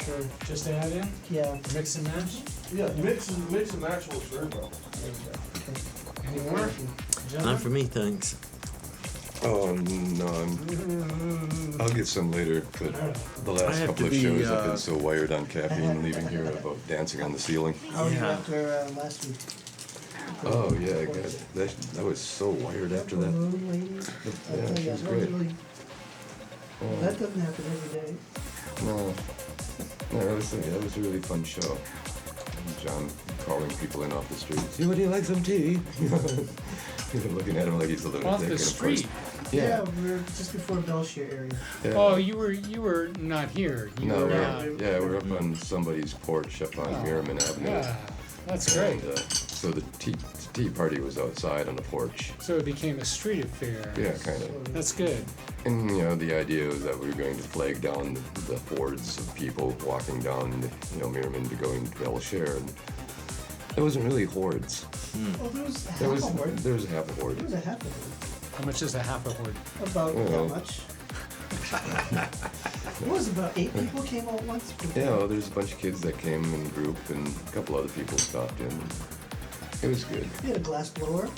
Sure. Just add in? Yeah. Mix and match? Yeah, mix and match works very well. Any more? Not for me, thanks. Oh, no, I'll get some later, but the I last have couple to of be, shows I've been so wired on caffeine leaving here have- about dancing on the ceiling. How were you Yeah. after last week? Oh, yeah, I got that was so wired after that. Balloon lady? Yeah, she was great. Well, that doesn't happen every day. No, that was a really fun show. John calling people in off the street. See, would you like some tea? Looking at him like he's a lunatic. Off the and of street? course- Yeah, Yeah. we were just before Belshire area. Yeah. Oh, you were not here. You No, were, we're up on somebody's porch up on Oh, Merriman Avenue. Yeah, that's great. And, so the tea party was outside on the porch. So it became a street affair. Yeah, kind of. That's good. And the idea was that we were going to flag down the hordes of people walking down, Merriman to go into Belshire. And it wasn't really hordes. Oh, there was half There a was horde. there was half a horde. There was a half a horde. How much is a half a horde? About Oh. that much. What was it, about 8 people came out once? Yeah, well, there's a bunch of kids that came in a group, and a couple other people stopped in. It was good. We had a glass blower.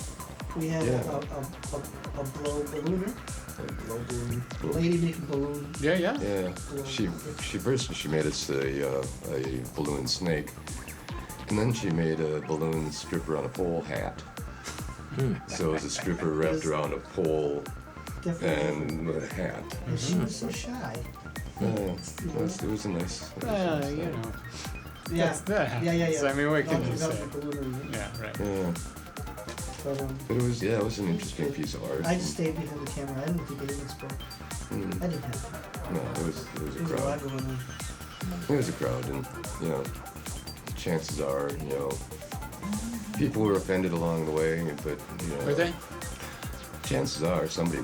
We had Yeah. a blow ballooner. A lady making balloon. Yeah, yeah. Yeah, she made us a balloon snake, and then she made a balloon stripper on a pole hat. So it was a stripper wrapped around a pole Definitely. and a hat. And she was so shy. It was a nice. Yeah. That's that happens. Yeah. I mean, what can No, you that was say? the ballooner. Yeah, right. Yeah, But, but it was an interesting piece of art. I just stayed behind the camera. I didn't think anything spoke. Mm. I didn't have No, it was There a was a lot crowd. going on. It was a crowd, and chances are, people were offended along the way, but Were they? chances are somebody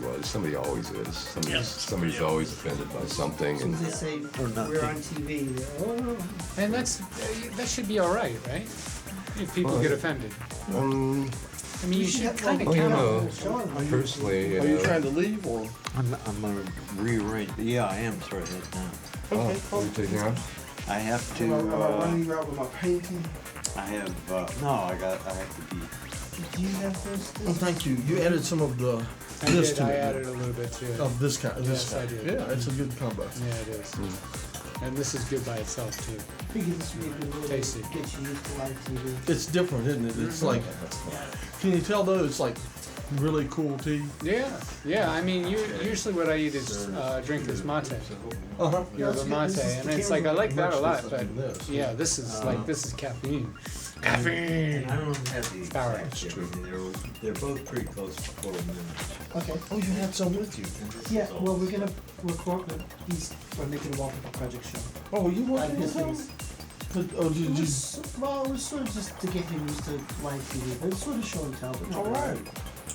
always is. Somebody's always offended by something, As soon and as they say Or nothing. we're on TV, oh, And that should be all right, right? If people Well, get offended. I mean, you should have kind of Oh, you count know, on. show them. personally, Are you trying to leave or? I'm gonna rearrange. Yeah, I am sort of head down. Okay, are you taking off? I have to. Am I running you out with my painting? I have. No, I have to be. Do you have those? Oh, thank you. You added some of the I this did, to I it. added a little bit too. Of this kind. Yes, I did. Yeah, it's a good combo. Yeah, it is. And this is good by itself too. I figured this would be a good way to Tasty. get you used to live TV. It's different, isn't it? It's like, can you tell though? It's like really cool tea. Yeah. I mean, usually what I eat is drink is mate. Uh-huh. Yerba mate, and it's like I like that a lot. But yeah, this is caffeine. Caffeine. I don't have the Power. exact shift. They're both pretty close to 4 minutes. Okay. Oh, you had some with you. Yeah, well, we're gonna record these for making a wallpaper project show. Oh, you On working his with him? things. Oh, It did you? was, well, it was sort of just to get him used to live TV, but it's sort of show and tell. But All right.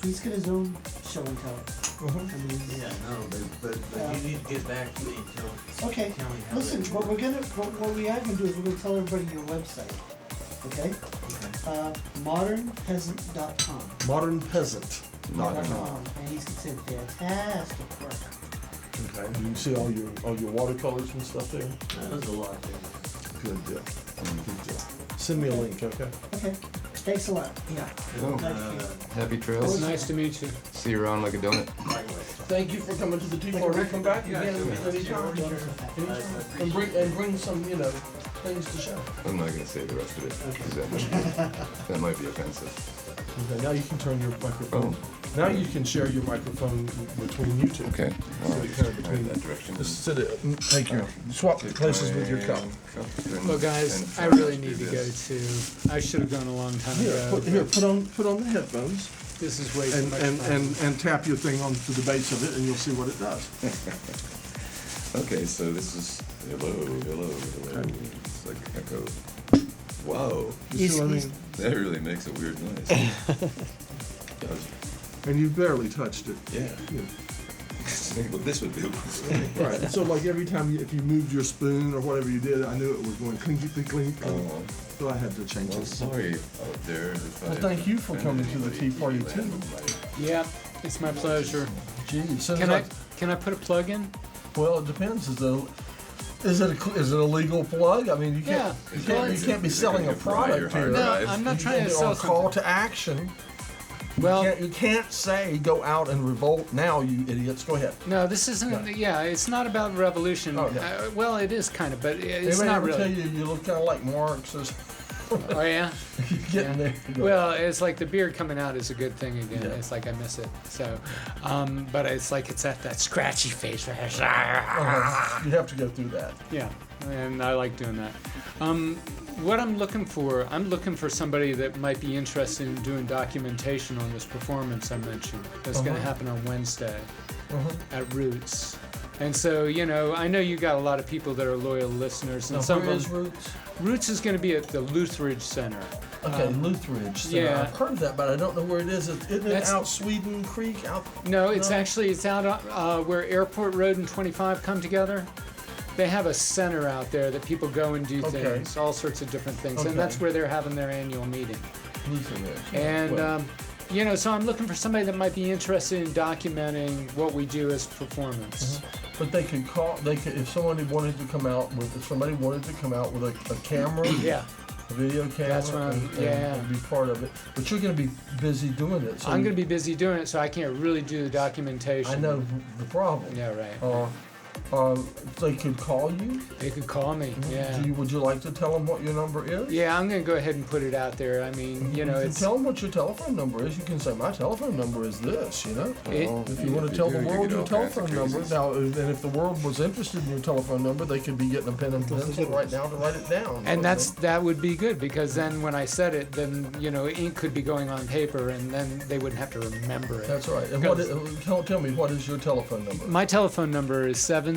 He's got his own show and tell. Uh-huh. I mean, Yeah, no, but you need to get back to me and tell. okay. Tell me how Listen, they what we are gonna do is we're gonna tell everybody your website. Okay? Modernpeasant.com. Modern peasant. And he's doing fantastic work. Okay. You can see all your watercolors and stuff there. There's a lot there. Good deal. Good deal. Send me a link, okay? Okay. Thanks a lot. Yeah. Oh, happy It's trails. nice to meet you. See you around like a donut. Thank you for coming to the tea party. Come back again anytime. And bring some, things to show. I'm not gonna say the rest of it, 'cause that might be offensive. Okay, now you can turn your microphone. Oh. Now you can share your microphone between you two. Okay. So you kind of between that direction. Just sit it. Thank you. Swap places with your cup. Well, guys, I really need to go too. I should have gone a long time Here, ago. put on the headphones This is way too and much and, fun. and tap your thing onto the base of it, and you'll see what it does. Okay, so this is hello. It's like echo. Wow, You see what I mean? that really makes a weird noise. And you barely touched it. Yeah. What this would do. Right. So like every time if you moved your spoon or whatever you did, I knew it was going clink, clink. Oh, So I had to change well, it. sorry out there. if Well, I thank you for coming offended to the tea anybody. party too. Yeah, it's my pleasure. Gee, so Can I put a plug in? Well, it depends. Is it a legal plug? I mean, you Yeah. can't be selling a product here. No, I'm not trying to sell Or call something. to action. Well, You can't say go out and revolt now, you idiots. Go ahead. no, this isn't. Yeah, it's not about revolution. Oh, yeah. Well, it is kind of, but it's Anybody not ever really. tell you look kind of like Marx? Oh yeah. You're getting Yeah. there. Well, it's like the beard coming out is a good thing again. Yeah. It's like I miss it. So, but it's like it's at that scratchy face. You have to go through that. Yeah, and I like doing that. What I'm looking for somebody that might be interested in doing documentation on this performance I mentioned. That's going to happen on Wednesday at Roots. And so, I know you got a lot of people that are loyal listeners. And Now, some where of is them, Roots? Roots is going to be at the Lutheridge Center. Okay, Lutheridge Center. yeah. I've heard of that, but I don't know where it is. Isn't it That's- out Sweden Creek? No, it's out where Airport Road and 25 come together. They have a center out there that people go and do Okay. things, all sorts of different things, Okay. and that's where they're having their annual meeting. Lutheridge. And Well, so I'm looking for somebody that might be interested in documenting what we do as performance. but they could call. They could if somebody wanted to come out with. If somebody wanted to come out with a camera. Yeah, A video camera. That's what and be part of it. But you're going to be busy doing it. So I'm going to be busy doing it, so I can't really do the documentation. I know the problem. Yeah, right. They could call you. They could call me. Yeah. Would you like to tell them what your number is? Yeah, I'm going to go ahead and put it out there. I mean, You can it's tell them what your telephone number is. You can say, my telephone number is this, If you want to you tell do, the you world get your all kinds telephone of number, crazies. now, and if the world was interested in your telephone number, they could be getting a pen and pencil right now to write it down. And that would be good, because then when I said it, then ink could be going on paper, and then they wouldn't have to remember it. That's right. And tell me, what is your telephone number? My telephone number is 779-2110,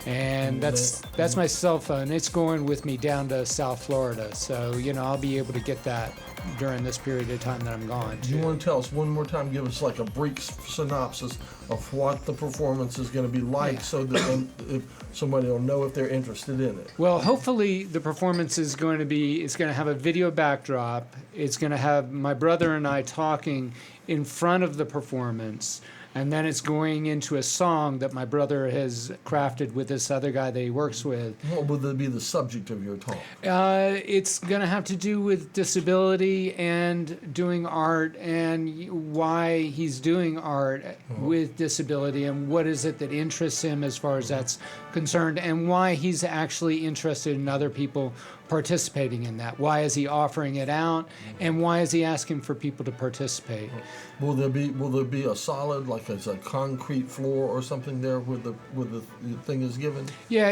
and that's my cell phone. It's going with me down to South Florida, so I'll be able to get that during this period of time that I'm gone. Do you want to tell us one more time, give us like a brief synopsis of what the performance is going to be like, Yeah. so that if somebody will know if they're interested in it? Well, hopefully the performance is going to have a video backdrop. It's going to have my brother and I talking in front of the performance, and then it's going into a song that my brother has crafted with this other guy that he works with. What would be the subject of your talk? It's going to have to do with disability and doing art, and why he's doing art with disability, and what is it that interests him as far as that's concerned, and why he's actually interested in other people participating in that. Why is he offering it out, and why is he asking for people to participate? Will there be a solid, like it's a concrete floor or something there where the thing is given? Yeah,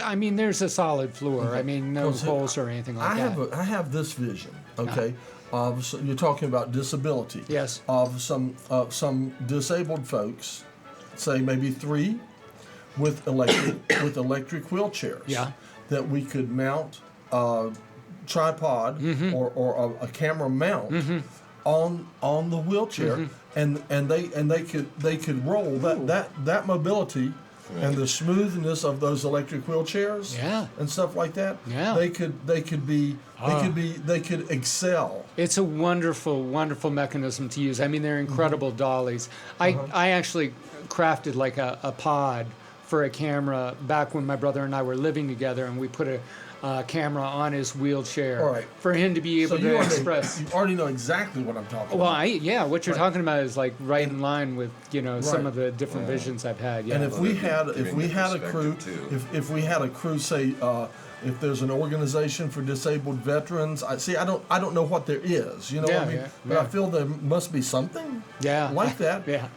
I mean, there's a solid floor. I mean, no Well, see, holes or anything like that. I have this vision, okay? So you're talking about disability. Yes. Of some disabled folks, say maybe 3, with electric wheelchairs. Yeah. That we could mount a tripod or a camera mount on the wheelchair, and they could roll that mobility. And the smoothness of those electric wheelchairs, and stuff like that, they could excel. It's a wonderful, wonderful mechanism to use. I mean, they're incredible dollies. I actually crafted like a pod for a camera back when my brother and I were living together, and we put a camera on his wheelchair for him to be able to express. You already know exactly what I'm talking about. Well, what you're talking about is like right in line with some of the different visions I've had. Yeah. And if we had a crew, if we had a crew, say, if there's an organization for disabled veterans, I don't know what there is, what I mean? But I feel there must be something like that. Yeah.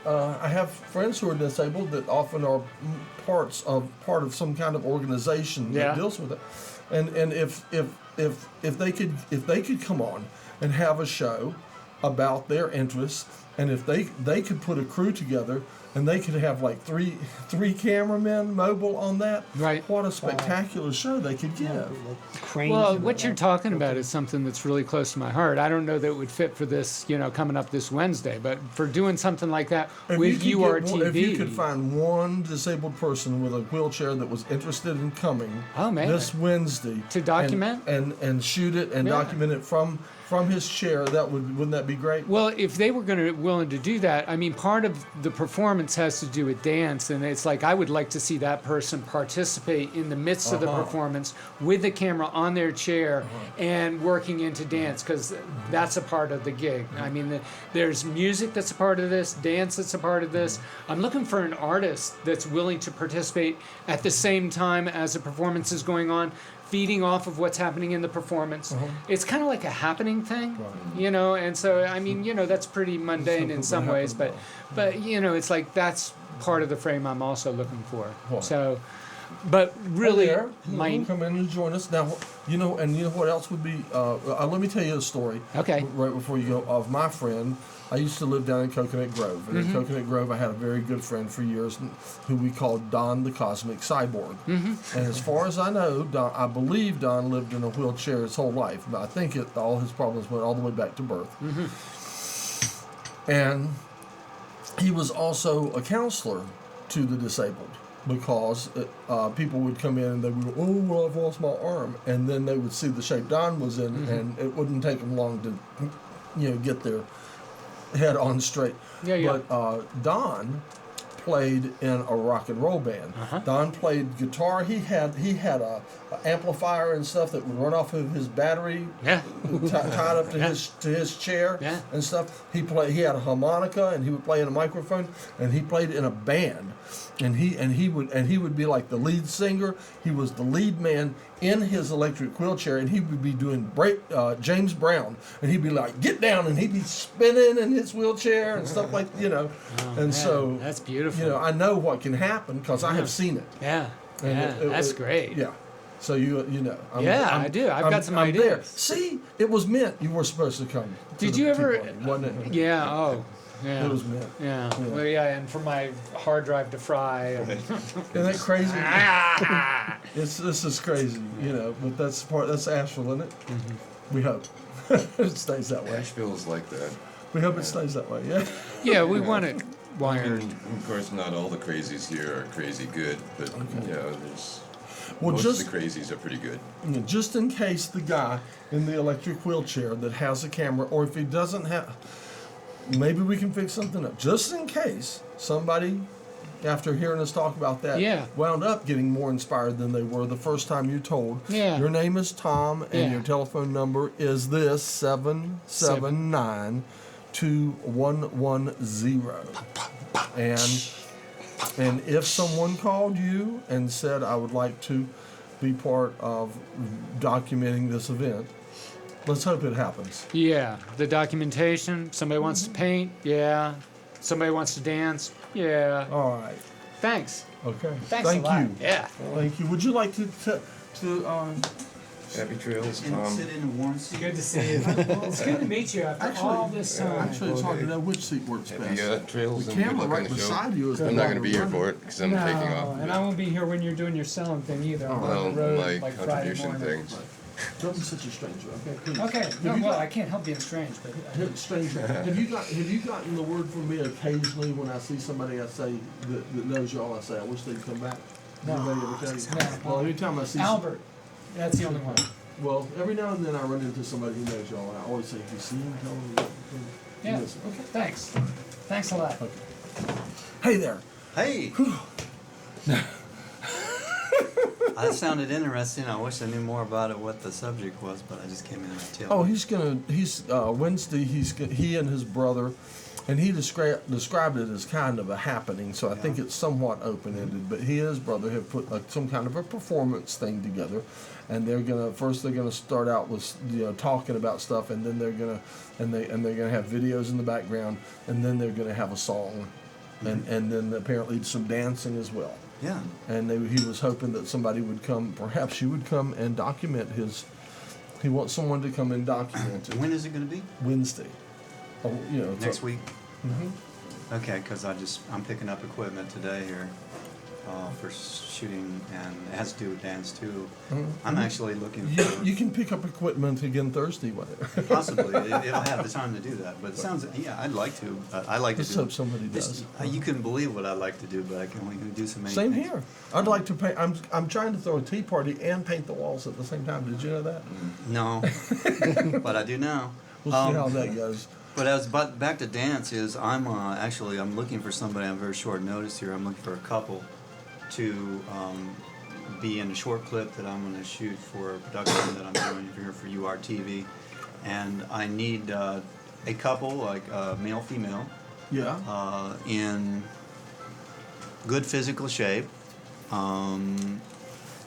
I have friends who are disabled that often are part of some kind of organization that deals with it. And if they could come on and have a show about their interests, and if they could put a crew together, and they could have like three cameramen mobile on that. Right. What a spectacular show they could give. Well, what you're talking about is something that's really close to my heart. I don't know that it would fit for this, coming up this Wednesday, but for doing something like that with URTV. If you could find one disabled person with a wheelchair that was interested in coming this Wednesday to document and shoot it and document it from from his chair, wouldn't that be great? Well, if they were willing to do that, I mean, part of the performance has to do with dance, and it's like I would like to see that person participate in the midst of the performance with the camera on their chair and working into dance, because that's a part of the gig. I mean, there's music that's a part of this, dance that's a part of this. I'm looking for an artist that's willing to participate at the same time as the performance is going on, feeding off of what's happening in the performance. It's kind of like a happening thing, you know, and so, I mean, you know, that's pretty mundane in some ways, but, you know, it's like that's part of the frame I'm also looking for. Right. So, but really, There, come in and join us. Now, you know what else would be, let me tell you a story. Okay. Right before you go, of my friend. I used to live down in Coconut Grove. And in Coconut Grove, I had a very good friend for years who we called Don the Cosmic Cyborg. And as far as I know, I believe Don lived in a wheelchair his whole life. But I think all his problems went all the way back to birth. And he was also a counselor to the disabled, because people would come in and they would go, oh, well, I've lost my arm. And then they would see the shape Don was in, and it wouldn't take them long to, you know, get their head on straight. Yeah. But Don played in a rock and roll band. Don played guitar. He had a amplifier and stuff that would run off of his battery, tied up to his chair and stuff. He had a harmonica, and he would play in a microphone, and he played in a band. And he would be like the lead singer. He was the lead man in his electric wheelchair, and he would be doing James Brown, and he'd be like, get down, and he'd be spinning in his wheelchair and stuff like, you know. So that's beautiful. You know, I know what can happen because I have seen it. Yeah. And That's great. Yeah. So you know. I do. I've got some ideas. There. See, it was meant you were supposed to come. Did you ever? Wasn't it? Yeah. Oh. Yeah. It was meant. Yeah. Well, yeah, and for my hard drive to fry. And Isn't that crazy? This is crazy, you know. But that's Asheville, isn't it? We hope it stays that way. Asheville's like that. We hope it stays that way. Yeah. yeah, we want it wired. And of course, not all the crazies here are crazy good, but you know, there's most of the crazies are pretty good. You know, just in case the guy in the electric wheelchair that has a camera, or if he doesn't have, maybe we can fix something up. Just in case somebody, after hearing us talk about that, wound up getting more inspired than they were the first time you told. Yeah. Your name is Tom, and your telephone number is this 779-2110. And if someone called you and said, I would like to be part of documenting this event, let's hope it happens. Yeah, the documentation. Somebody wants to paint. Yeah. Somebody wants to dance. Yeah. All right. Thanks. Okay. Thanks Thank a lot. you. Yeah. Thank you. Would you like to Happy trails, And Tom. sit in a warm seat. Good to see you. It's good to meet you after all this time. Actually, it's hard to know which seat works best. Happy trails The and good camera luck on right the show. beside you is I'm not going to be here for it because I'm taking off. And I won't be here when you're doing your selling thing either. I'm Well, on the road my like Friday contribution morning. things. Don't be such a stranger, okay? Please. Okay. No, well, I can't help being strange, but Stranger. Have you gotten the word from me occasionally when I see somebody I say that knows y'all? I say I wish they'd come back. No. Anybody ever tell you? No. Well, anytime I see Albert. That's the only one. Well, every now and then I run into somebody who knows y'all, and I always say, if you see him, tell him. Yeah. Listen. Okay. Thanks. Thanks a lot. Okay. Hey there. Hey! That sounded interesting. I wish I knew more about it, what the subject was, but I just came in and tell. Oh, he's Wednesday. He and his brother, and he described it as kind of a happening. So I think it's somewhat open ended. But he and his brother have put some kind of a performance thing together, and they're gonna start out with talking about stuff, and then they're gonna have videos in the background, and then they're gonna have a song, and then apparently some dancing as well. Yeah. And he was hoping that somebody would come, perhaps you would come and document he wants someone to come and document it. When is it going to be? Wednesday. Oh, Next week? Mm-hmm. Okay, because I'm picking up equipment today here. for shooting, and it has to do with dance too. Mhm. I'm actually looking You, for you can pick up equipment again Thursday, whatever. possibly it'll have the time to do that. But it sounds I'd like to. I like to Let's do. hope somebody this- does. You couldn't believe what I like to do, but I can only do so many. Same things. here. I'd like to paint. I'm trying to throw a tea party and paint the walls at the same time. Did you know that? No, but I do now. We'll see how that goes. But back to dance is I'm looking for somebody on very short notice here. I'm looking for a couple to be in a short clip that I'm going to shoot for a production that I'm doing here for URTV, and I need a couple like male female Yeah. in good physical shape,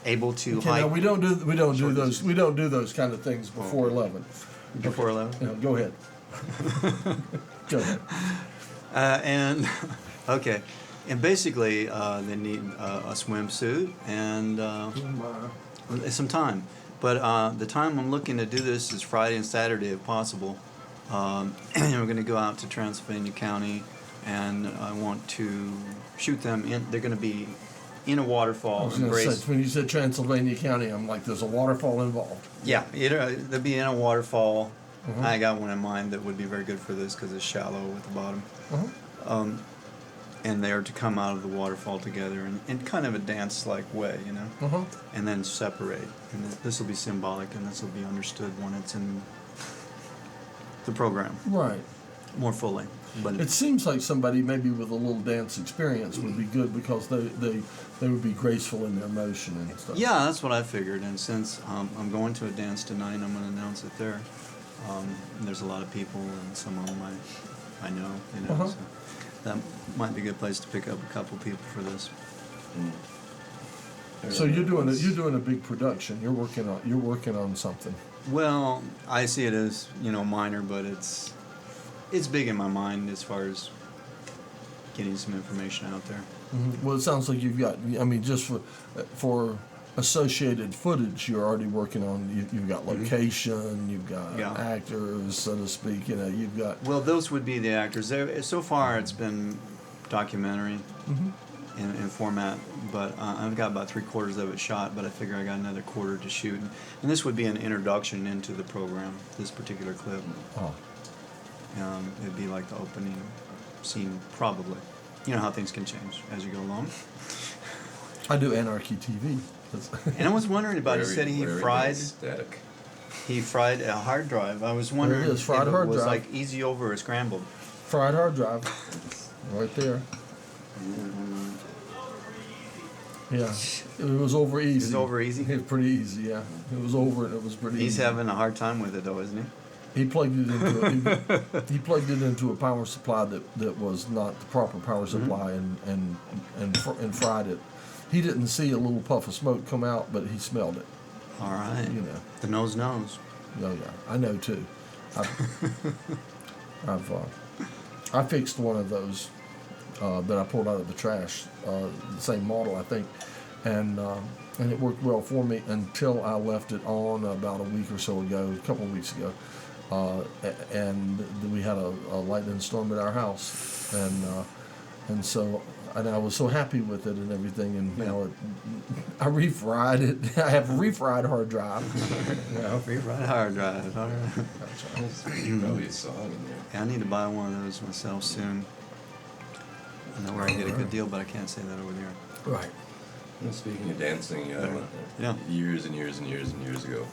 able to Okay, hike now we don't do short those distance. we don't do those kind of things before 11. before 11. Yeah, go ahead. Go ahead. And okay, and basically they need a swimsuit and some time. But the time I'm looking to do this is Friday and Saturday if possible. And we're going to go out to Transylvania County, and I want to shoot them in. They're going to be in a I waterfall. was going to say, when you said Transylvania County, I'm like, there's a waterfall involved. Yeah, they'll be in a waterfall. Mhm. I got one in mind that would be very good for this because it's shallow at the bottom. Uh-huh. And they are to come out of the waterfall together in kind of a dance-like way, you know, Uh-huh. and then separate. And this will be symbolic, and this will be understood when it's in the program Right. more fully. But It seems like somebody maybe with a little dance experience would be good because they would be graceful in their motion and stuff. yeah, that's what I figured. And since I'm going to a dance tonight, I'm going to announce it there. There's a lot of people, and some of them I know, you know. Uh-huh. So that might be a good place to pick up a couple people for this. So you're doing a big production. You're working on something. Well, I see it as minor, but it's big in my mind as far as getting some information out there. Mm-hmm. Well, it sounds like you've got. I mean, just for associated footage, you're already working on. You've got location. You've got Yeah. actors, so to speak. You've got. Well, those would be the actors. So far, it's been documentary Mhm. in format, but I've got about 3/4 of it shot. But I figure I got another quarter to shoot, and this would be an introduction into the program. This particular clip, Oh. it'd be like the opening scene, probably. You know how things can change as you go along. I do Anarchy TV. And I was wondering about. He Where said he everything fried. is static. He fried a hard drive. I was wondering is, fried if it hard was drive. like easy over or scrambled. Fried hard drive. Right there. Yeah. It was over easy. It was over easy? It was pretty easy, yeah. It was over and it was pretty He's easy. having a hard time with it, though, isn't he? He plugged it into he plugged it into a power supply that was not the proper power supply and fried it. He didn't see a little puff of smoke come out, but he smelled it. All right. You know. The nose knows. Oh yeah, I know too. I fixed one of those that I pulled out of the trash, the same model I think, and it worked well for me until I left it on about a week or so ago, a couple of weeks ago, and we had a lightning storm at our house, and so. And I was so happy with it and everything, and now I refried it. I have a refried hard drive. Right hard drive. All right. Probably a song in there. Yeah, I need to buy one of those myself soon. I know where I get a good deal, but I can't say that over there. Right. Well, speaking of dancing, Yeah. years and years and years and years ago,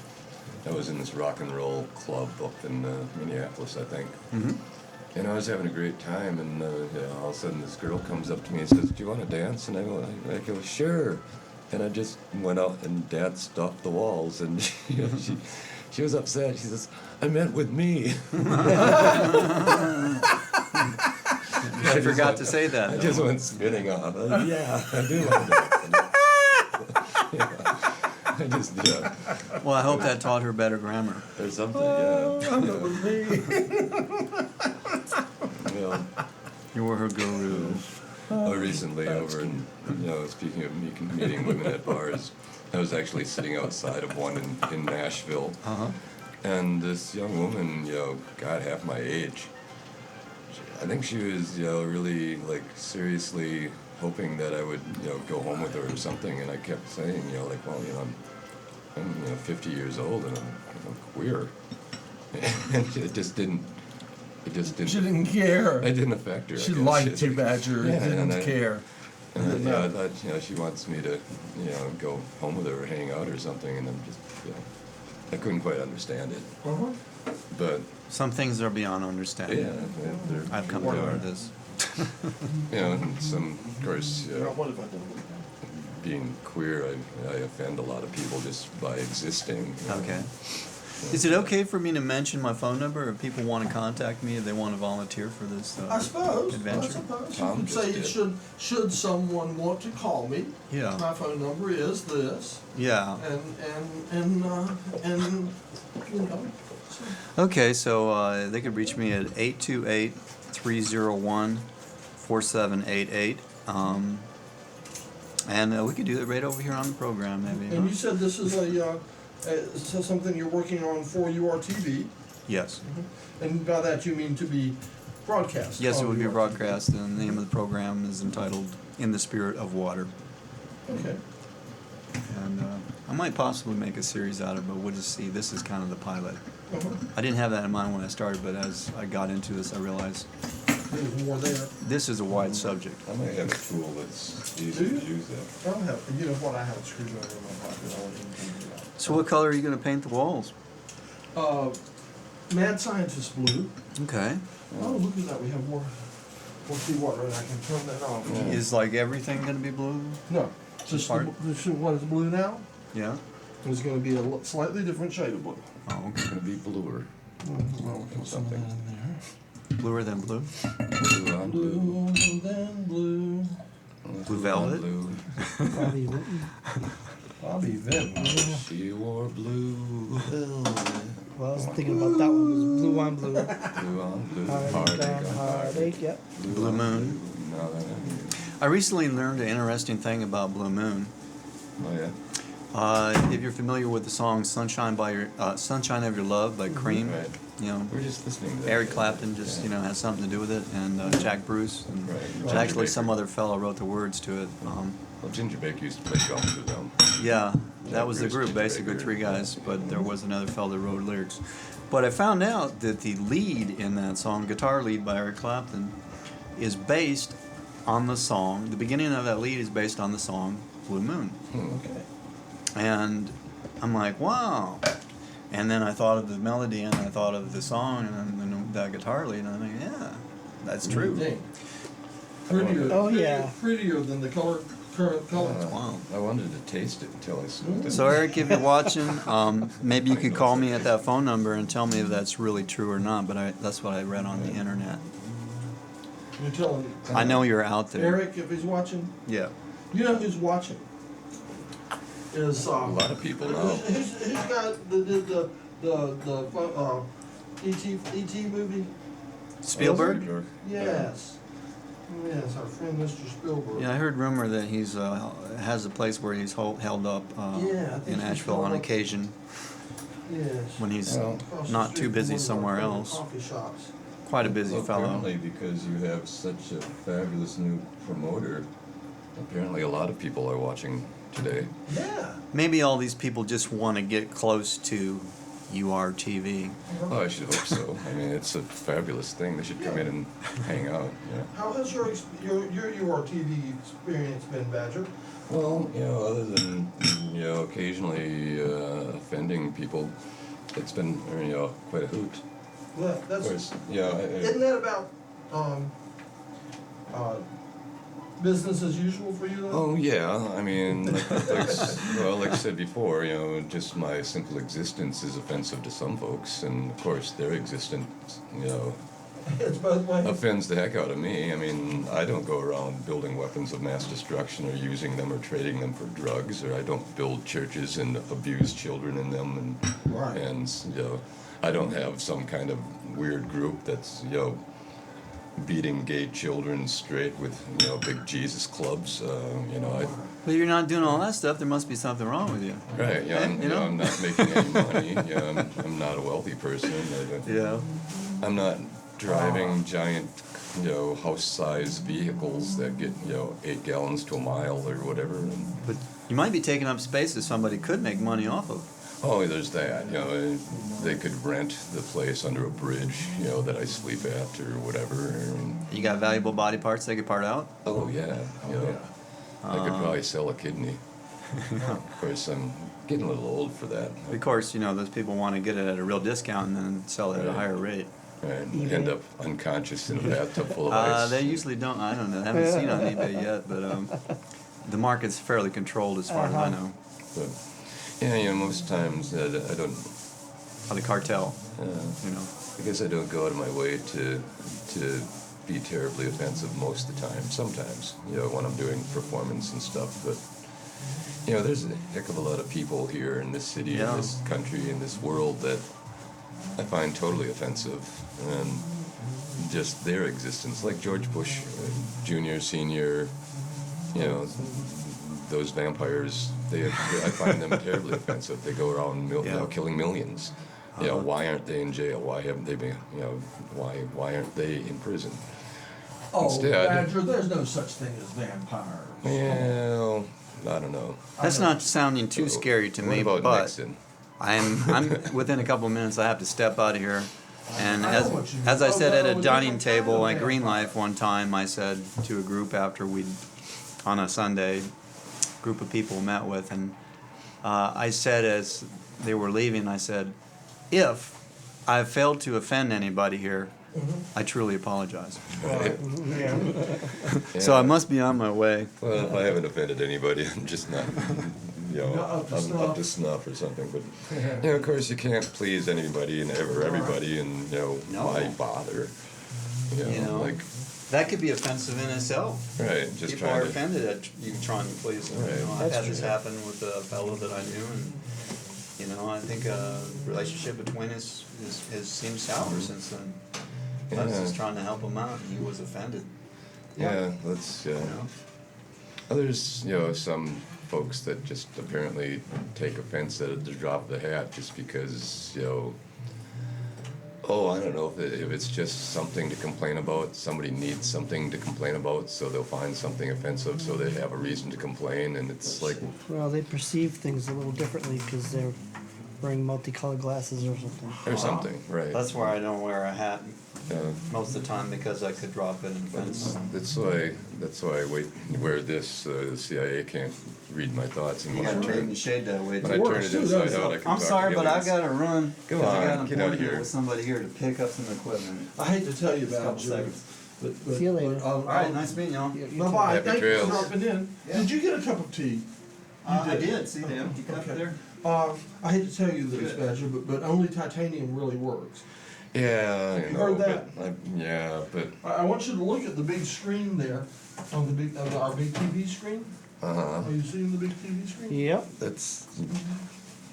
I was in this rock and roll club up in Minneapolis, I think. Mm-hmm. And I was having a great time, and all of a sudden this girl comes up to me and says, "Do you want to dance?" And I go, "Sure." And I just went out and danced off the walls, and she was upset. She says, "I meant with me." I forgot to say that. I just went spinning off. Yeah, I do want to dance. I just, Well, I hope that taught her better grammar. or something, I'm not with me. You were her guru. Recently over in, speaking of meeting women at bars, I was actually sitting outside of one in Nashville, Uh-huh. and this young woman, God, half my age. I think she was, really, like, seriously hoping that I would, go home with her or something. And I kept saying, like, well, I'm 50 years old and I'm queer. And it just didn't. She didn't care. It didn't affect her. She I guess. liked you, Badger. Yeah, Didn't and care. And I thought, she wants me to, go home with her or hang out or something, and I'm just, I couldn't quite understand it. Uh-huh. But Some things are beyond understanding. yeah, they're, I've come to learn this. and some, of course, What if I did? being queer, I offend a lot of people just by existing. Okay. Is it okay for me to mention my phone number if people want to contact me if they want to volunteer for this I suppose. adventure? I suppose. Tom You could say just did. should someone want to call me? Yeah. My phone number is this, Yeah. and you know. So. Okay, so they could reach me at 828-301-4788. And we could do it right over here on the program, maybe. And huh? you said this is something you're working on for URTV, Yes. and by that you mean to be broadcast. Yes, it on would be URTV. broadcast, and the name of the program is entitled In the Spirit of Water. Okay. And I might possibly make a series out of it, but we'll just see. This is kind of the pilot. Uh-huh. I didn't have that in mind when I started, but as I got into this, I realized There's more there. this is a wide subject. I might have a tool that's easy Do to you? use that. I don't have. You know what? I have a screwdriver in my pocket. I want you to do that. So what color are you going to paint the walls? Mad Scientist blue. Okay. Oh, look at that. We have more seawater, and I can turn that off. Yeah. Is like everything going to be blue? No, just Part- what is blue now? Yeah. It's going to be a slightly different shade of blue. Oh, It's okay. gonna be bluer. Well, put some of that in there. Bluer than blue? Blue on blue. Blue, then blue. Blue velvet? Blue. Bobby Vinton. Bobby Vinton. She wore blue. Well, I was thinking about that one. It was Blue on Blue. Blue on blue. Heartache on Heartache, yep. Blue on moon. blue. No, I recently learned an interesting thing about Blue Moon. oh yeah. If you're familiar with the song "Sunshine Sunshine of Your Love" by Cream, Right. you know, We're just listening to that. Eric Clapton just has something to do with it, and Jack Bruce, and Right. and Ginger actually Baker. some other fellow wrote the words to it. Well, Ginger Baker used to play drums with them. Yeah, that Jack was the Bruce, group, Ginger basically Baker. 3 guys, but there was another fellow that wrote lyrics. But I found out that the lead in that song, guitar lead by Eric Clapton, is based on the song. The beginning of that lead is based on the song "Blue Moon," Okay. and I'm like, wow. And then I thought of the melody, and I thought of the song, and then that guitar lead, and I'm like, yeah, that's true. Dang. Prettier. Oh, yeah. Prettier than the current color. Wow. I wanted to taste it until I smelled it. So Eric, if you're watching, maybe you could call me at that phone number and tell me if that's really true or not. But that's what I read on the internet. You're telling I know you're out there. Eric, if he's watching, Yeah. you know who's watching? Is A lot of people know. who's got did the E.T. movie? Spielberg? Yes. Yes, our friend Mr. Spielberg. Yeah, I heard rumor that he's has a place where he's held up Yeah, I think in he's Asheville held on up. occasion Yes. when he's Well, Across the not street too from busy one of our somewhere favorite else. Coffee shops. Quite a busy Well, fellow. apparently, because you have such a fabulous new promoter, apparently a lot of people are watching today. Yeah. Maybe all these people just want to get close to URTV. Oh, I should hope so. I mean, it's a fabulous thing. They should come in and hang out. Yeah. How has your URTV experience been, Badger? Well, other than occasionally offending people, it's been quite a hoot. Well, Of that's course, isn't that about business as usual for you? Then? Oh yeah, I mean, like I said before, just my simple existence is offensive to some folks, and of course their existence, It's both ways. offends the heck out of me. I mean, I don't go around building weapons of mass destruction or using them or trading them for drugs, or I don't build churches and abuse children in them, Right. and I don't have some kind of weird group that's beating gay children straight with big Jesus clubs. But you're not doing all that stuff. There must be something wrong with you. Right, yeah, I'm not making any money. I'm not a wealthy person. Yeah. I'm not driving giant house-sized vehicles that get 8 gallons to a mile or whatever. And, But you might be taking up space that somebody could make money off of. oh, there's that. And they could rent the place under a bridge, that I sleep at or whatever. And, You got valuable body parts they could part out. oh yeah, I could probably sell a kidney. Of course, I'm getting a little old for that. Of course, those people want to get it at a real discount and then sell it at a Right. higher rate. And end up unconscious in a bathtub full of ice. They usually don't. I don't know. I haven't seen on eBay yet, but the market's fairly controlled as far as I know. But, yeah, most times I don't. The cartel, I guess I don't go out of my way to be terribly offensive most of the time. Sometimes, when I'm doing performance and stuff. But there's a heck of a lot of people here in this city, Yeah. in this country, in this world that I find totally offensive, and just their existence, like George Bush, Jr., Senior, those vampires. I find them terribly offensive. They go around killing millions. Why aren't they in jail? Why haven't they been? Why aren't they in prison? Oh, Instead- Badger, there's no such thing as vampires. Well, I don't know. That's not sounding too scary to What me, about but Nixon? I'm within a couple of minutes. I have to step out of here. And I know what you mean. as I said Oh, at a no, dining we table don't at have Green that. Life one time, I said to a group after on a Sunday, group of people met with, and I said as they were leaving, I said, if I've failed to offend anybody here, I truly apologize. Right. Yeah. So I must be on my way. Well, if I haven't offended anybody, I'm just not, up to I'm up to snuff or something. But, of course, you can't please anybody and everybody, and, why bother? Like, That could be offensive in itself. right, just People are trying to, offended at you trying to please them. Right. I've had this happen with a fellow that I knew, and I think a relationship between us has seemed sour since then. I was Yeah. just trying to help him out, and he was offended. that's, There's, some folks that just apparently take offense at the drop of the hat just because, I don't know if it's just something to complain about. Somebody needs something to complain about, so they'll find something offensive, so they have a reason to complain, and it's like, Well, they perceive things a little differently because they're wearing multicolored glasses or something. or something, right? That's why I don't wear a hat Yeah. most of the time, because I could drop it and offense. That's why I wear this, so the CIA can't read my thoughts. And You when gotta I turn turn, the shade that way when I too. turn it inside out, I can I'm talk sorry, to but I've aliens. gotta run. Go 'cause I on, got an get out of appointment here. with somebody here to pick up some equipment. I hate to tell you about Couple Joe, seconds. but See you later. but, All right, nice meeting y'all. Bye-bye. Happy Thank you trails. for dropping in. Yeah. Did you get a cup of tea? I did, see the empty cup Okay. there? I hate to tell you this, Badger, but only titanium really works. Yeah, You heard that? But I want you to look at the big screen there, on our big TV screen. Are you seeing the big TV screen? Yep. that's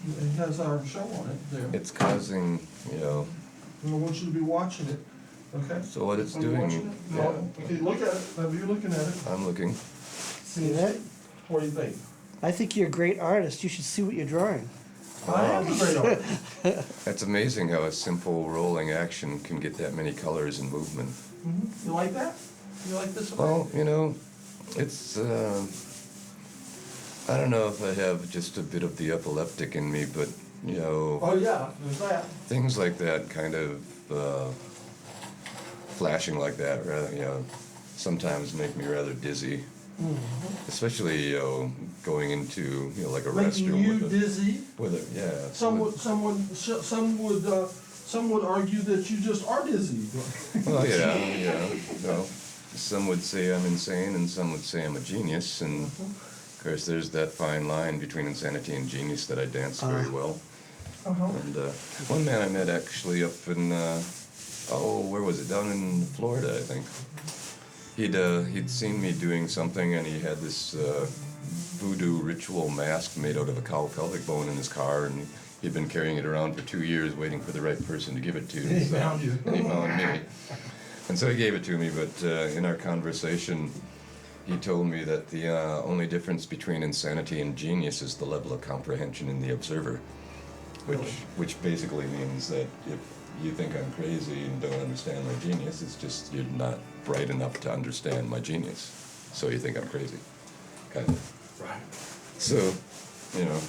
It has our show on it there. it's causing, And I want you to be watching it, okay? So what it's Are you doing, watching it? No? Okay, look at it. Now you're looking at it. I'm looking. See that? What do you think? I think you're a great artist. You should see what you're drawing. I am a great artist. It's amazing how a simple rolling action can get that many colors and movement. You like that? You like this? Well, it's, I don't know if I have just a bit of the epileptic in me, but, Oh, yeah, there's that. things like that kind of, flashing like that, rather, sometimes make me rather dizzy. Especially, going into, like a Making restroom you with a, dizzy. Some with- would argue that you just are dizzy. Well, yeah. Well, some would say I'm insane, and some would say I'm a genius, and of course, there's that fine line between insanity and genius that I dance very well. And one man I met actually up in, where was it? Down in Florida, I think. He'd seen me doing something, and he had this voodoo ritual mask made out of a cow pelvic bone in his car, and he'd been carrying it around for 2 years, waiting for the right person to give it to. And he found you. And he found me. And so he gave it to me, but in our conversation, he told me that the only difference between insanity and genius is the level of comprehension in the observer, which basically means that you think I'm crazy and don't understand my genius. It's just you're not bright enough to understand my genius, so you think I'm crazy, kind of. Right. So, you know,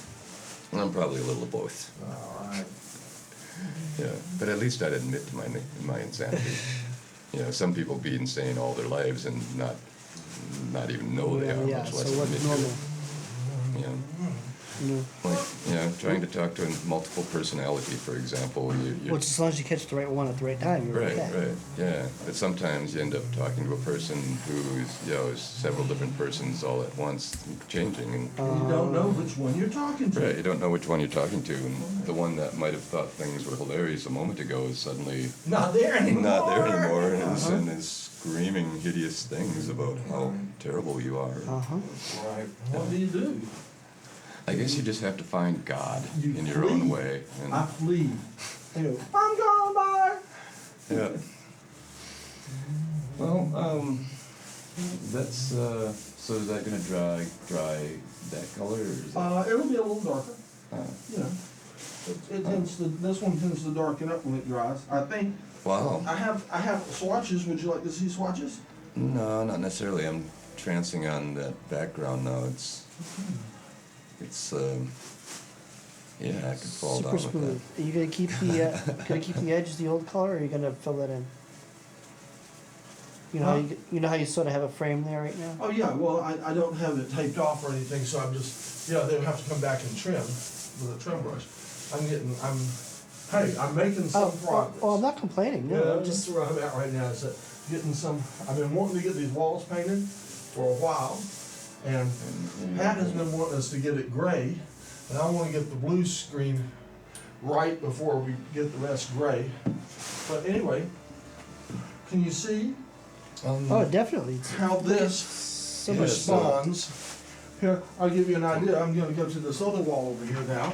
I'm probably a little of both. All right. Yeah, but at least I'd admit to my insanity. You know, some people be insane all their lives and not even know they are, Yeah, much so less what's admit to normal? it. You know, No. like, you know, trying to talk to a multiple personality, for example. Which, as long as you catch the right one at the right time, you're Right, okay. right, yeah. But sometimes you end up talking to a person who's, you know, is several different persons all at once, changing, and You don't know which one you're talking to. right, you don't know which one you're talking to, and the one that might have thought things were hilarious a moment ago is suddenly Not there anymore. not there anymore, and is screaming hideous things about how terrible you are. Uh-huh. Right. What do you do? I guess you just have to find God You in your own flee. way. And, I flee. You go, I'm going by. yeah. Well, that's so is that gonna dry that color, or is that? It'll be a little darker. Uh, You know, it tends to. This one tends to darken up when it dries. I think. wow. I have swatches. Would you like to see swatches? No, not necessarily. I'm trancing on that background now. Yeah, I could fall Super down smooth. with Are you gonna keep the edges the old color, or are you gonna fill that in? You know, you know how you sort of have a frame there right now. Oh yeah. Well, I don't have it taped off or anything, so I'm just they'll have to come back and trim with a trim brush. I'm making some progress. Oh, I'm not complaining. No, Yeah, I'm that's just where I'm at right now. Is that getting some? I've been wanting to get these walls painted for a while, and Pat has been wanting us to get it gray, and I want to get the blue screen right before we get the rest gray. But anyway, can you see oh, definitely. It's how this so Yeah, much responds? Here, I'll give you an idea. I'm going to go to this other wall over here now.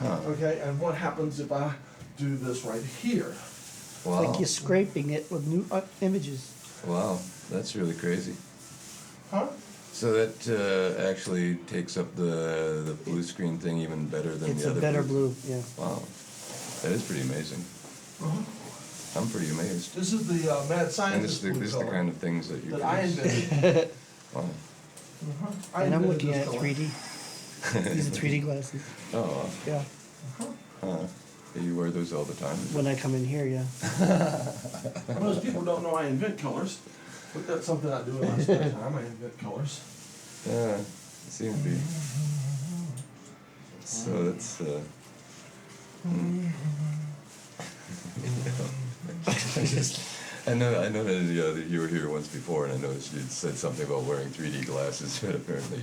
Huh. Okay, and what happens if I do this right here? Wow. like you're scraping it with new images. Wow, that's really crazy. Huh? So that actually takes up the blue screen thing even better than It's the a other better blue. Yeah. Wow, that is pretty amazing. I'm pretty amazed. This is the mad And scientist this blue is the color kind of things that you that I produce. invented. Wow. I And I'm invented looking this at color. 3D. These are 3D glasses. Oh, Yeah. huh. You wear those all the time? When I come in here, yeah. Most people don't know I invent colors, but that's something I do in my spare time. I invent colors. Yeah, it seems to be. So that's, I know that you were here once before, and I noticed you said something about wearing 3D glasses, but apparently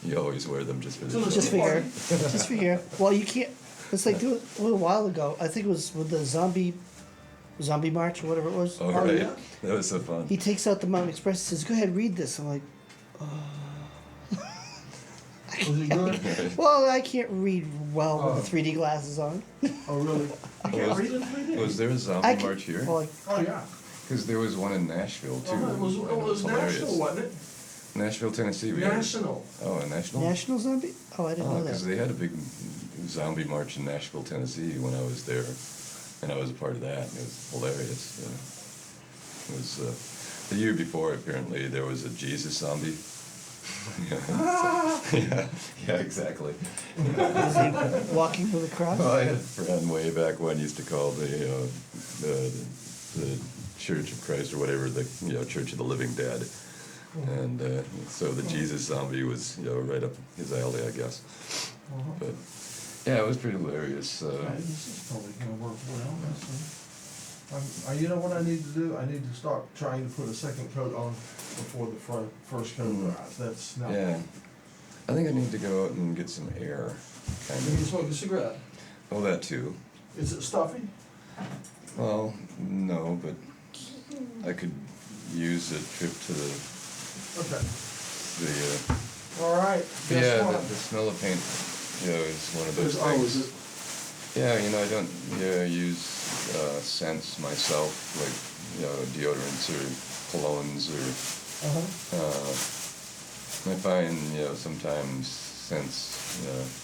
you always wear them just for the show. Just for here. Just for here. Well, you can't. It's like a little while ago. I think it was with the zombie march or whatever it was. Oh, Oh, right. yeah? That was so fun. He takes out the Mountain Express and says, "Go ahead, read this." I'm like, Was it good? "Well, I can't read well with the 3D glasses on." Oh, really? You can't read in 3D? Was there a I zombie can, march here? well, Oh, yeah. Because there was one in Nashville, too. It was, and it was hilarious. national, wasn't it? Nashville, Tennessee. We had- National. Oh, a national? National Zombie? Oh, I didn't know Because that. they had a big zombie march in Nashville, Tennessee when I was there, and I was a part of that. And it was hilarious. It was the year before. Apparently, there was a Jesus zombie. yeah, exactly. Is he walking with a cross? Well, I had a friend way back when used to call the Church of Christ or whatever the Church of the Living Dead, and so the Jesus zombie was right up his alley, I guess. But yeah, it was pretty hilarious. Right, this is probably gonna work well. You know what I need to do? I need to start trying to put a second coat on before the first coat dries. That's not. Yeah, I think I need to go out and get some air, kind Can you of. smoke a cigarette? Oh, that too. Is it stuffy? Well, no, but I could use a trip to Okay. the All right. Guess yeah, what? the smell of paint, is one of those Oh, things. is it? Yeah, I don't use scents myself, like deodorants or colognes or. I find sometimes scents,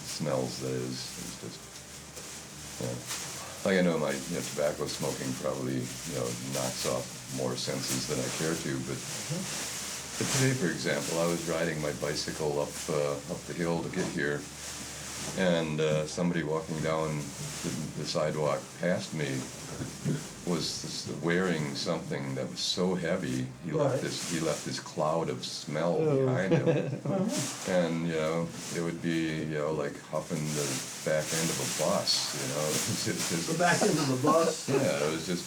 smells that is just Like I know my tobacco smoking probably knocks off more senses than I care to, but today, for example, I was riding my bicycle up the hill to get here, and somebody walking down the sidewalk past me was wearing something that was so heavy he left this cloud of smell behind him, and it would be like huffing the back end of a bus, It was just, The back end of the bus. yeah, it was just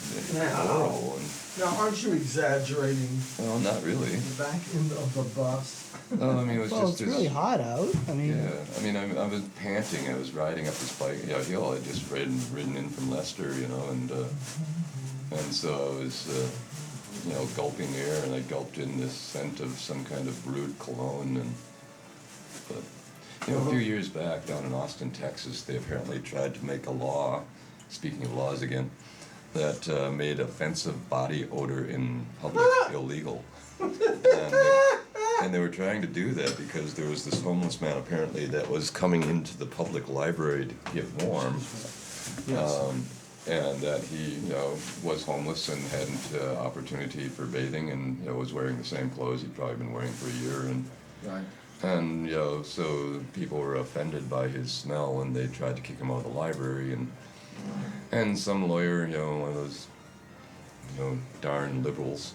horrible. And, Now, aren't you exaggerating well, not really. the back end of the bus? No, I mean it was Well, just it's really hot out. I mean, Yeah, I mean, I was panting. I was riding up this bike hill. I'd just ridden in from Leicester, and so I was, gulping air, and I gulped in this scent of some kind of brewed cologne, but a few years back down in Austin, Texas, they apparently tried to make a law. Speaking of laws again, that made offensive body odor in public illegal. And they were trying to do that because there was this homeless man apparently that was coming into the public library to get warm, and that he was homeless and hadn't opportunity for bathing, and was wearing the same clothes he'd probably been wearing for a year, and so people were offended by his smell, and they tried to kick him out of the library, and some lawyer, one of those darn liberals.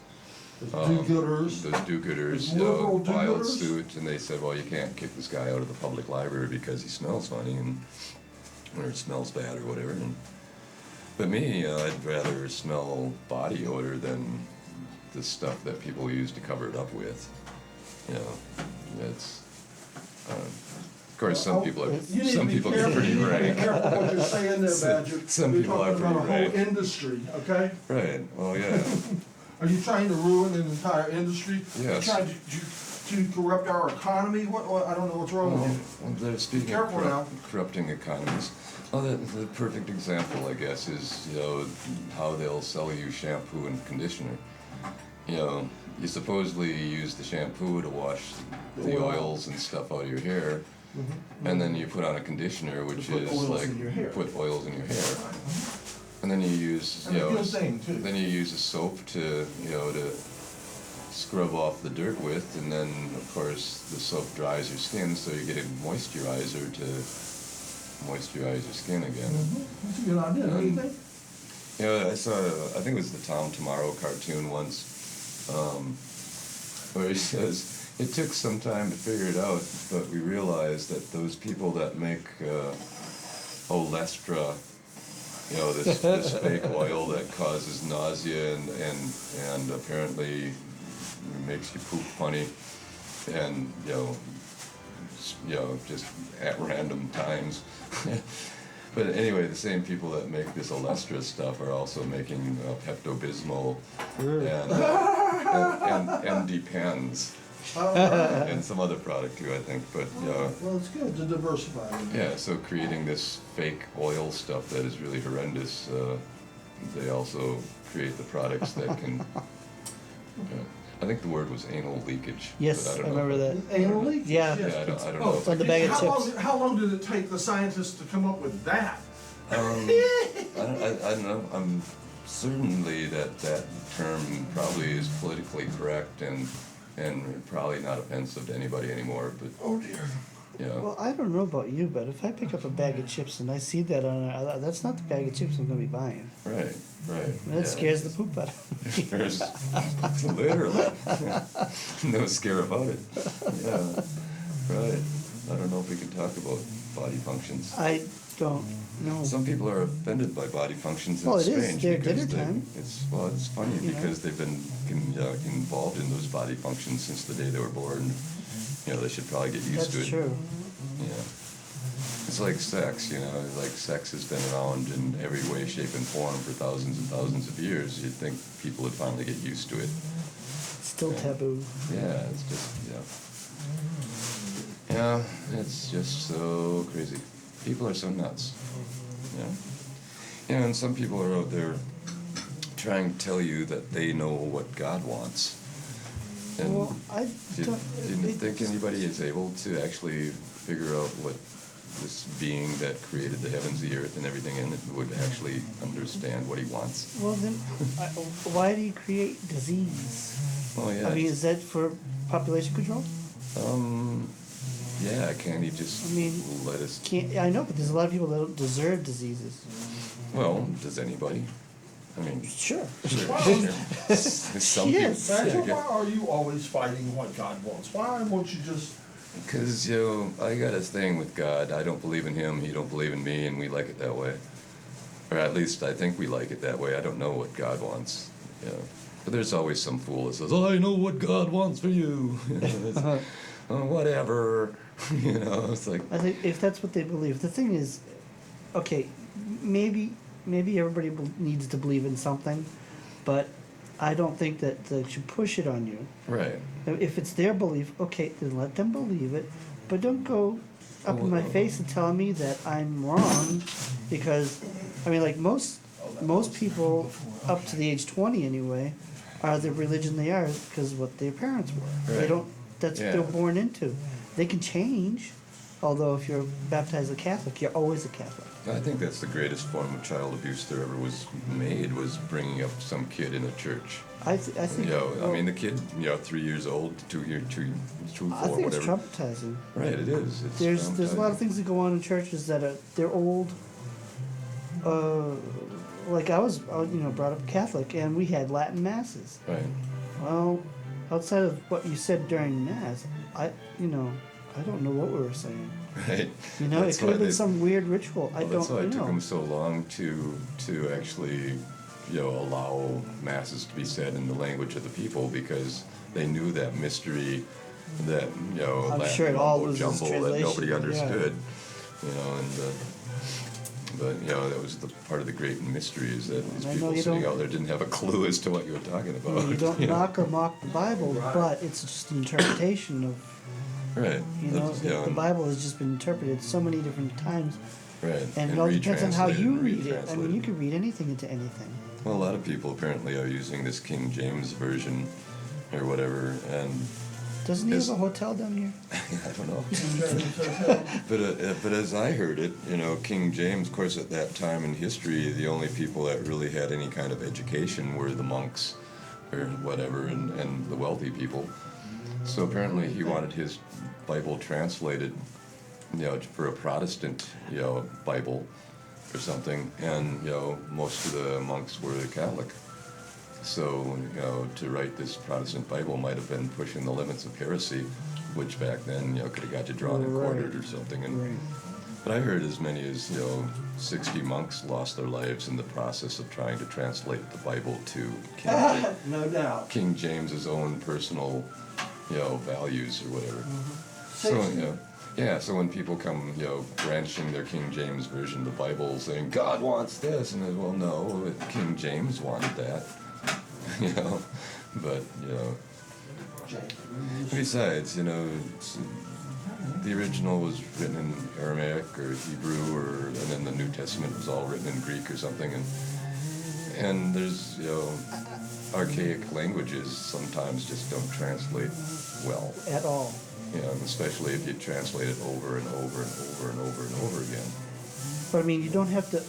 Do-gooders. Those do-gooders, Liberal filed do-gooders? suit, and they said, well, you can't kick this guy out of the public library because he smells funny, or it smells bad, or whatever. But me, I'd rather smell body odor than the stuff that people use to cover it up with. It's. Of course, some people are. You need Some to be people get careful. pretty You need to be rank. careful what you're saying there, Badger. Some You're people are talking about a pretty whole rank. industry, okay? Right. Well, yeah. Are you trying to ruin an entire industry? Yes. You trying to corrupt our economy? What? I don't know what's wrong with you. Well, they're speaking Careful of now. corrupting economies. Well, the perfect example, I guess, is how they'll sell you shampoo and conditioner. You supposedly use the shampoo to wash the oils and stuff out of your hair, and then you put on a conditioner, which put is oils like in your hair. put oils in your hair, and then you use And a good thing, too. then you use a soap to to scrub off the dirt with, and then of course the soap dries your skin, so you get a moisturizer to moisturize your skin again. That's a good idea, don't you think? I saw, I think it was the Tom Tomorrow cartoon once, where he says, it took some time to figure it out, but we realized that those people that make Olestra, this fake oil that causes nausea and apparently makes you poop funny, and just at random times. But anyway, the same people that make this Olestra stuff are also making Pepto-Bismol and Depends and some other product too, I think. But Well, it's good to diversify. yeah, so creating this fake oil stuff that is really horrendous, they also create the products that can. I think the word was anal leakage. yes, but I I don't know. remember that. Anal leak? Yeah. Yeah, I don't Oh, know. It's on the bag of chips. How long did it take the scientists to come up with that? I don't know. I'm certainly that term probably is politically correct and probably not offensive to anybody anymore. But Oh dear. Well, I don't know about you, but if I pick up a bag of chips and I see that on it, that's not the bag of chips I'm going to be buying. right. That scares the poop out of me. There's literally no scare about it. Yeah, right. I don't know if we can talk about body functions. I don't know. Some people are offended by body functions. And Well, it's it is strange their because dinner time. It's funny because they've been involved in those body functions since the day they were born. They should probably get used to That's it. true. Yeah. It's like sex, like sex has been around in every way, shape, and form for thousands and thousands of years. You'd think people would finally get used to it. It's still taboo. Yeah, it's just, yeah, it's just so crazy. People are so nuts. Yeah, and some people are out there trying to tell you that they know what God wants. And Well, I do you don't. think anybody is able to actually figure out what this being that created the heavens, the earth, and everything in it would actually understand what he wants. Well, then, why do you create disease? Well, yeah. I mean, is that for population control? Yeah, can't he just I mean, let us? I know, but there's a lot of people that don't deserve diseases. Well, does anybody? I mean, Sure. sure. Some Yes. Nigel, why are you always fighting what God wants? Why won't you just? Because, I got a thing with God. I don't believe in him, he don't believe in me, and we like it that way. Or at least I think we like it that way. I don't know what God wants. But there's always some fool that says, "Oh, I know what God wants for you." Whatever. It's like, I think if that's what they believe, the thing is, okay, maybe everybody needs to believe in something, but I don't think that they should push it on you. right. If it's their belief, okay, then let them believe it, but don't go up in my face and tell me that I'm wrong, because, I mean, like most people up to the age 20 anyway, are the religion they are because of what their parents were. They Right. don't. That's what Yeah. they're born into. They can change, although if you're baptized a Catholic, you're always a Catholic. I think that's the greatest form of child abuse there ever was made, was bringing up some kid in a church. I think. I mean, the kid, 3 years old, 2 years, 2, 4, I think it's whatever. traumatizing. Right, it is. It's There's a lot of traumatizing. things that go on in churches that they're old. Like I was brought up Catholic, and we had Latin masses. Right. Well, outside of what you said during mass, I don't know what we were saying. Right. You know, That's it could why have been they- some weird ritual. I Well, that's why don't it took know. them so long to actually, allow masses to be said in the language of the people, because they knew that mystery, that Latin sure it all mumbo was jumbo that translation, nobody yeah. understood, but that was the part of the great mystery, is that these I know people you sitting don't- out there didn't have a clue as to what you were talking about. You don't knock or mock the Bible, but it's just an interpretation of. Right. The Bible has just been interpreted so many different times, Right. and it all depends on how you retranslated, read it. I mean, you could read anything into anything. Well, a lot of people apparently are using this King James version or whatever, and Doesn't he Is- have a hotel down here? I don't know. But as I heard it, King James, of course, at that time in history, the only people that really had any kind of education were the monks or whatever, and the wealthy people. So apparently he wanted his Bible translated, for a Protestant, Bible or something, and, most of the monks were Catholic. So, to write this Protestant Bible might have been pushing the limits of heresy, which back then, could have got you drawn and Right. quartered or something. And, Right. But I heard as many as, 60 monks lost their lives in the process of trying to translate the Bible to No doubt. King James's own personal, values or whatever. So, so when people come, branching their King James version of the Bible saying, God wants this, and well, no, King James wanted that. But, besides, the original was written in Aramaic or Hebrew, and then the New Testament was all written in Greek or something, and there's, archaic languages sometimes just don't translate well, At all. especially if you translate it over and over and over and over and over again. But I mean, you don't have to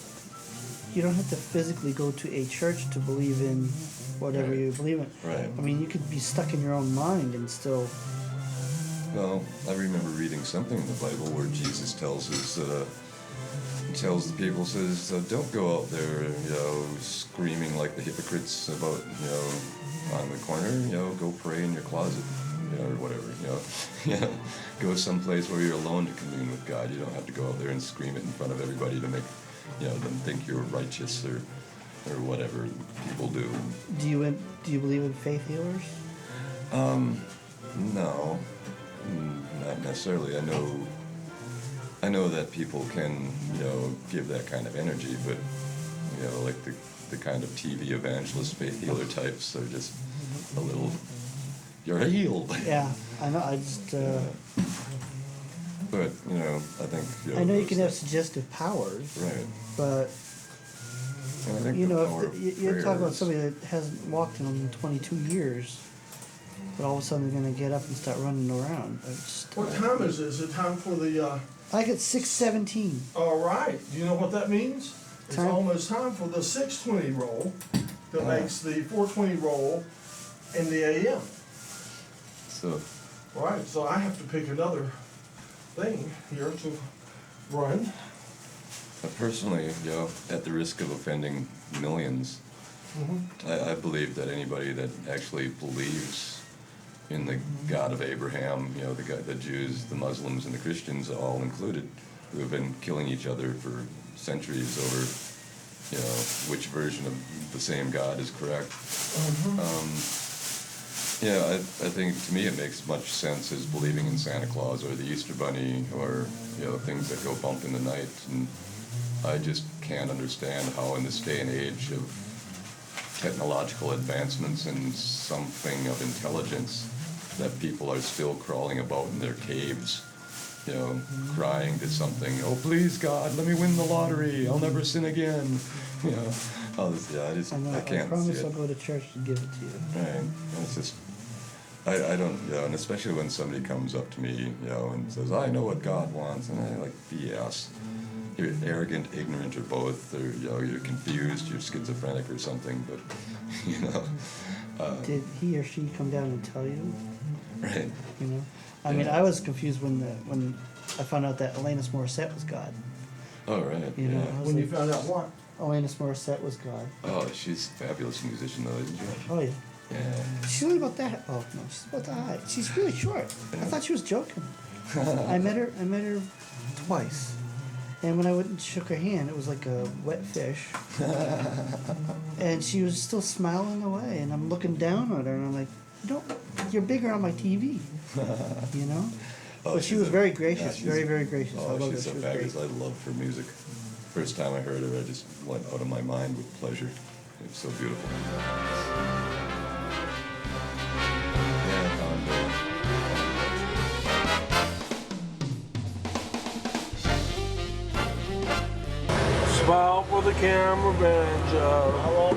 physically go to a church to believe in whatever Right. you believe in. Right. I mean, you could be stuck in your own mind and still. Well, I remember reading something in the Bible where Jesus tells the people, says, don't go out there, screaming like the hypocrites about, on the corner, go pray in your closet, or whatever, go someplace where you're alone to commune with God. You don't have to go out there and scream it in front of everybody to make, them think you're righteous or whatever people do. Do you believe in faith healers? No, not necessarily. I know that people can, give that kind of energy, but, like the kind of TV evangelist faith healer types are just a little, you're healed. Yeah, I know. I just. But, I think, I know you those can have things- suggestive powers, Right. but And I think you the know, power if of you're talking about prayers- somebody that hasn't walked in 22 years, but all of a sudden they're gonna get up and start running around. What time is it? Is it time for the, I get 6:17. all right, do you know what that means? It's Time. almost time for the 6:20 roll that makes the 4:20 roll in the AM. So, Right, so I have to pick another thing here to run. personally, you know, at the risk of offending millions, I believe that anybody that actually believes in the God of Abraham, you know, the Jews, the Muslims, and the Christians, all included, who have been killing each other for centuries over, you know, which version of the same God is correct. Yeah, I think to me it makes much sense as believing in Santa Claus or the Easter Bunny or, you know, things that go bump in the night. And I just can't understand how in this day and age of technological advancements and something of intelligence that people are still crawling about in their caves, you know, crying to something, oh please God, let me win the lottery, I'll never sin again. You know, all this, yeah, I I can't promise see I'll it. go to church to give it to you. Right, and it's just, I don't, you know, and especially when somebody comes up to me, you know, and says, I know what God wants, and I like, BS. You're arrogant, ignorant, or both, or, you know, you're confused, you're schizophrenic or something, but, you know, Did he or she come down and tell you? right. You know, I mean, I was confused when I found out that Alanis Morissette was God. Oh, right, You know, yeah. I was When you like, found out what? Alanis Morissette was God. Oh, she's a fabulous musician though, isn't she? Oh yeah. Yeah. She's only about that. Oh no, she's about that high. She's really short. I thought she was joking. I met her twice, and when I went and shook her hand, it was like a wet fish. And she was still smiling away, and I'm looking down at her, and I'm like, you're bigger on my TV, you know. Oh, But she she's was a- very yeah, gracious, she's- very very gracious. I Oh, love her. she's so She was fabulous. great. I love her music. First time I heard her, I just went out of my mind with pleasure. It's so beautiful. Yeah, Smile for the camera, banjo.